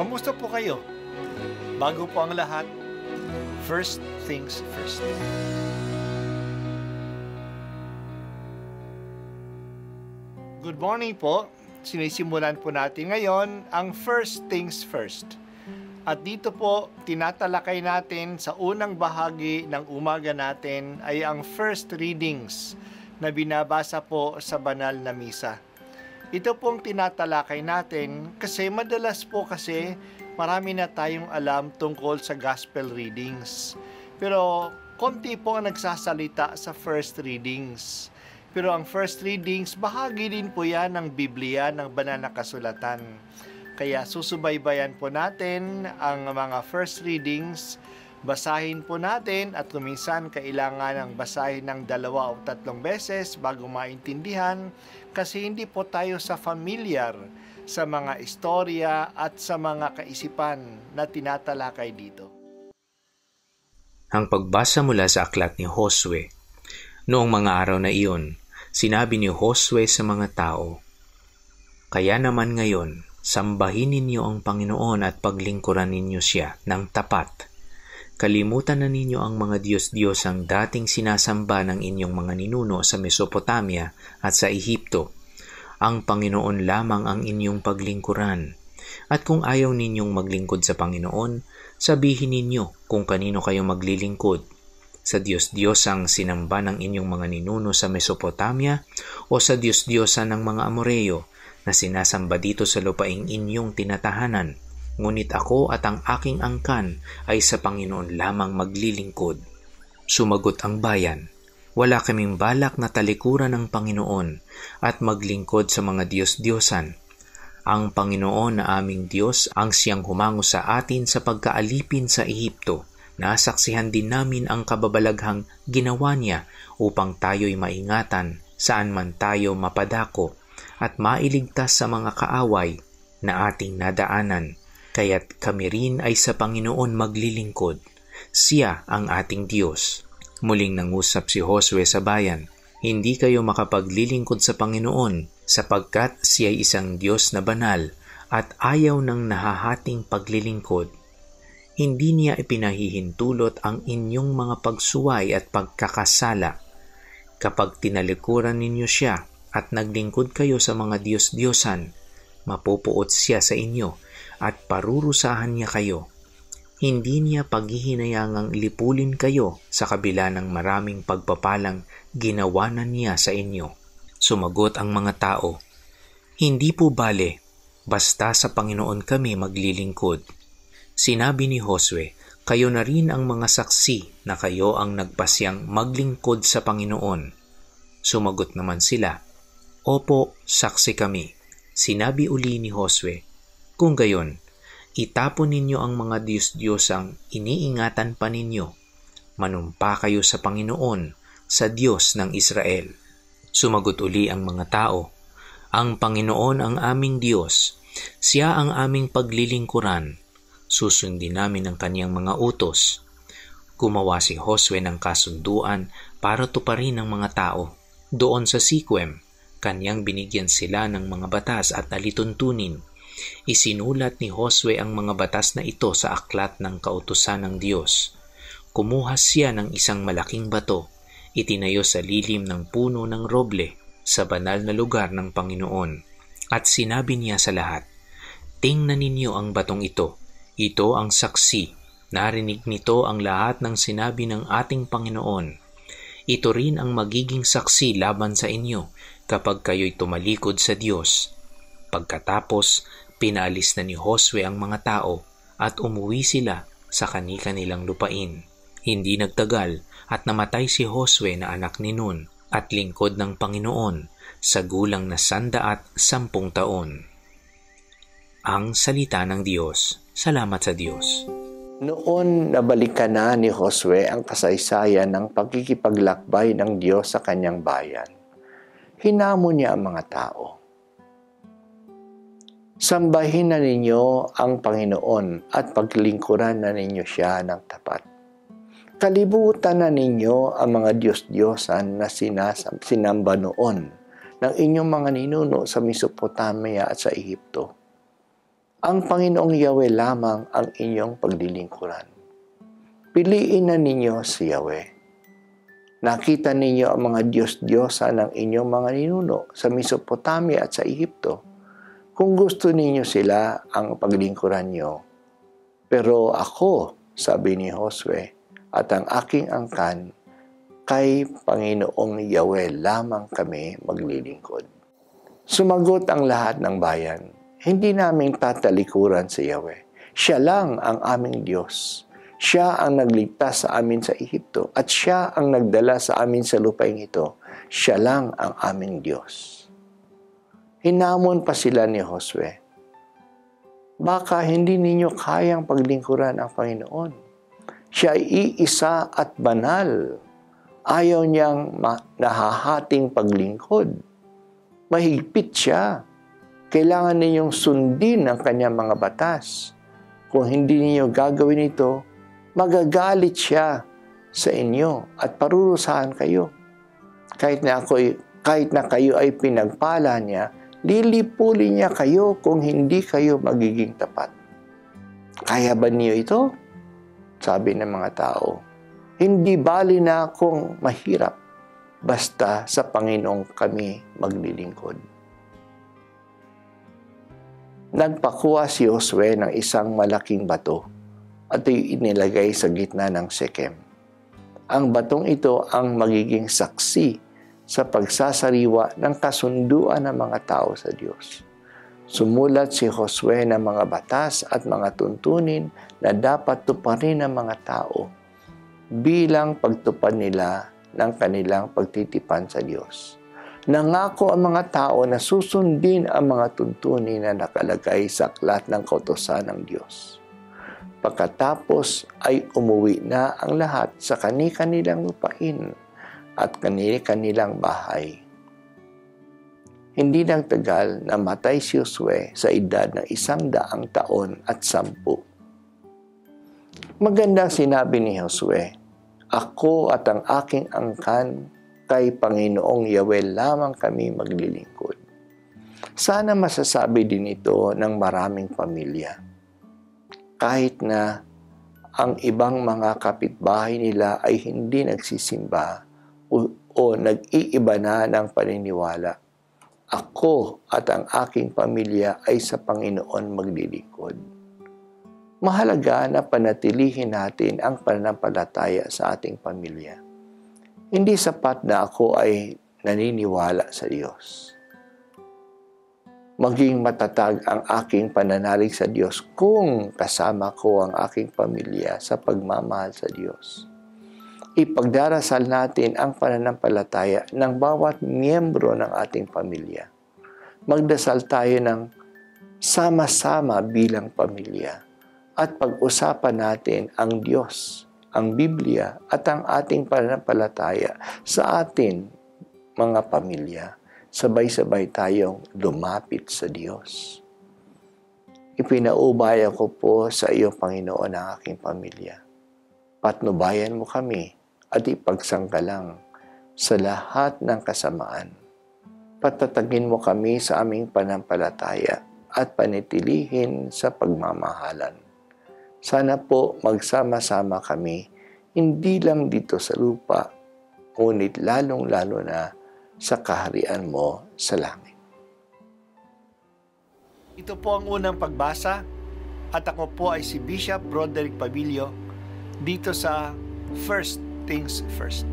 Kamusta po kayo? Bago po ang lahat, first things first. Good morning po. Sinisimulan po natin ngayon ang first things first. At dito po, tinatalakay natin sa unang bahagi ng umaga natin ay ang first readings na binabasa po sa banal na misa. Ito pong tinatalakay natin kasi madalas po kasi marami na tayong alam tungkol sa gospel readings. Pero konti po ang nagsasalita sa first readings. Pero ang first readings, bahagi din po yan ng Biblia, ng banal na kasulatan. Kaya susubaybayan po natin ang mga first readings, basahin po natin at kuminsan kailangan ng basahin ng 2 o 3 beses bago maintindihan kasi hindi po tayo familiar sa mga istorya at sa mga kaisipan na tinatalakay dito. Ang pagbasa mula sa aklat ni Josue. Noong mga araw na iyon, sinabi ni Josue sa mga tao, "Kaya naman ngayon, sambahin ninyo ang Panginoon at paglingkuran ninyo siya ng tapat. Kalimutan na ninyo ang mga Diyos-Diyos ang dating sinasamba ng inyong mga ninuno sa Mesopotamia at sa Ehipto. Ang Panginoon lamang ang inyong paglingkuran. At kung ayaw ninyong maglingkod sa Panginoon, sabihin ninyo kung kanino kayo maglilingkod. Sa Diyos-Diyos ang sinamba ng inyong mga ninuno sa Mesopotamia o sa Diyos-Diyosan ng mga Amoreo na sinasamba dito sa lupaing inyong tinatahanan. Ngunit ako at ang aking angkan ay sa Panginoon lamang maglilingkod." Sumagot ang bayan, "Wala kaming balak na talikuran ng Panginoon at maglingkod sa mga Diyos-Diyosan. Ang Panginoon na aming Diyos ang siyang humango sa atin sa pagkaalipin sa Ehipto. Nasaksihan din namin ang kababalaghang ginawa niya upang tayo'y maingatan saan man tayo mapadako at mailigtas sa mga kaaway na ating nadaanan. Kaya't kami rin ay sa Panginoon maglilingkod. Siya ang ating Diyos." Muling nangusap si Josue sa bayan, "Hindi kayo makapaglilingkod sa Panginoon sapagkat siya'y isang Diyos na banal at ayaw ng nahahating paglilingkod. Hindi niya ipinahihintulot ang inyong mga pagsuway at pagkakasala. Kapag tinalikuran ninyo siya at naglingkod kayo sa mga Diyos-Diyosan, mapupuot siya sa inyo at parurusahan niya kayo. Hindi niya paghihinayangang lipulin kayo sa kabila ng maraming pagpapalang ginawa na niya sa inyo." Sumagot ang mga tao, "Hindi po bale, basta sa Panginoon kami maglilingkod." Sinabi ni Josue, "Kayo na rin ang mga saksi na kayo ang nagpasyang maglingkod sa Panginoon." Sumagot naman sila, "Opo, saksi kami." Sinabi uli ni Josue, "Kung gayon, itapon ninyo ang mga Diyos-Diyosang iniingatan pa ninyo. Manumpa kayo sa Panginoon, sa Diyos ng Israel." Sumagot uli ang mga tao, "Ang Panginoon ang aming Diyos. Siya ang aming paglilingkuran. Susundin namin ang kaniyang mga utos." Gumawa si Josue ng kasunduan para tuparin ng mga tao. Doon sa Siquem, kaniyang binigyan sila ng mga batas at alituntunin. Isinulat ni Josue ang mga batas na ito sa aklat ng kautusan ng Diyos. Kumuha siya ng isang malaking bato, itinayo sa lilim ng puno ng roble sa banal na lugar ng Panginoon. At sinabi niya sa lahat, "Tingnan ninyo ang batong ito. Ito ang saksi. Narinig nito ang lahat ng sinabi ng ating Panginoon. Ito rin ang magiging saksi laban sa inyo kapag kayo'y tumalikod sa Diyos." Pagkatapos, pinaalis na ni Josue ang mga tao at umuwi sila sa kani-kanilang lupain. Hindi nagtagal at namatay si Josue na anak ni Nun at lingkod ng Panginoon sa gulang na 110 taon. Ang salita ng Diyos. Salamat sa Diyos. Noon nabalikan na ni Josue ang kasaysayan ng pagkikipaglakbay ng Diyos sa kanyang bayan. Hinamon niya ang mga tao, "Sambahin na ninyo ang Panginoon at paglingkuran na ninyo siya ng tapat. Kalibutan na ninyo ang mga Diyos-Diyosan na sinamba noon ng inyong mga ninuno sa Mesopotamia at sa Ehipto. Ang Panginoong Yahweh lamang ang inyong paglilingkuran. Piliin na ninyo si Yahweh. Nakita ninyo ang mga Diyos-Diyosa ng inyong mga ninuno sa Mesopotamia at sa Ehipto. Kung gusto ninyo sila ang paglingkuran nyo. Pero ako, sabi ni Josue, at ang aking angkan, kay Panginoong Yahweh lamang kami maglilingkod. Sumagot ang lahat ng bayan, hindi namin tatalikuran si Yahweh. Siya lang ang aming Diyos. Siya ang nagligtas sa amin sa Ehipto at siya ang nagdala sa amin sa lupaing ito. Siya lang ang aming Diyos. Hinamon pa sila ni Josue, baka hindi ninyo kayang paglingkuran ang Panginoon. Siya ay iisa at banal. Ayaw niyang nahahating paglingkod. Mahigpit siya. Kailangan ninyong sundin ang kanyang mga batas. Kung hindi ninyo gagawin ito, magagalit siya sa inyo at parurusahan kayo. Kahit na kayo ay pinagpala niya, lilipulin niya kayo kung hindi kayo magiging tapat. Kaya ba niyo ito? Sabi ng mga tao, hindi bali na akong mahirap, basta sa Panginoong kami maglilingkod. Nagpakuha si Josue ng isang malaking bato at inilagay sa gitna ng Shechem. Ang batong ito ang magiging saksi sa pagsasariwa ng kasunduan ng mga tao sa Diyos. Sumulat si Josue ng mga batas at mga tuntunin na dapat tuparin ng mga tao bilang pagtupad nila ng kanilang pagtitipan sa Diyos. Nangako ang mga tao na susundin ang mga tuntunin na nakalagay sa aklat ng kautusan ng Diyos. Pagkatapos ay umuwi na ang lahat sa kani-kanilang lupain at kani-kanilang bahay. Hindi nagtagal na matay si Josue sa edad ng 100 taon at 10. Magandang sinabi ni Josue, ako at ang aking angkan kay Panginoong Yahweh lamang kami maglilingkod. Sana masasabi din ito ng maraming pamilya. Kahit na ang ibang mga kapitbahay nila ay hindi nagsisimba o nag-iiba na ng paniniwala, ako at ang aking pamilya ay sa Panginoon maglilingkod. Mahalaga na panatilihin natin ang pananampalataya sa ating pamilya. Hindi sapat na ako ay naniniwala sa Diyos. Maging matatag ang aking pananalig sa Diyos kung kasama ko ang aking pamilya sa pagmamahal sa Diyos. Ipagdarasal natin ang pananampalataya ng bawat miyembro ng ating pamilya. Magdasal tayo ng sama-sama bilang pamilya at pag-usapan natin ang Diyos, ang Biblia at ang ating pananampalataya sa atin mga pamilya. Sabay-sabay tayong lumapit sa Diyos. Ipinaubaya ko po sa iyo, Panginoon, ang aking pamilya. Patnubayan mo kami at ipagsanggalang sa lahat ng kasamaan. Patatagin mo kami sa aming pananampalataya at panitilihin sa pagmamahalan. Sana po magsama-sama kami, hindi lang dito sa lupa, ngunit lalong-lalo na sa kaharian mo sa langit. Ito po ang unang pagbasa at ako po ay si Bishop Broderick Pabilio dito sa First Things First.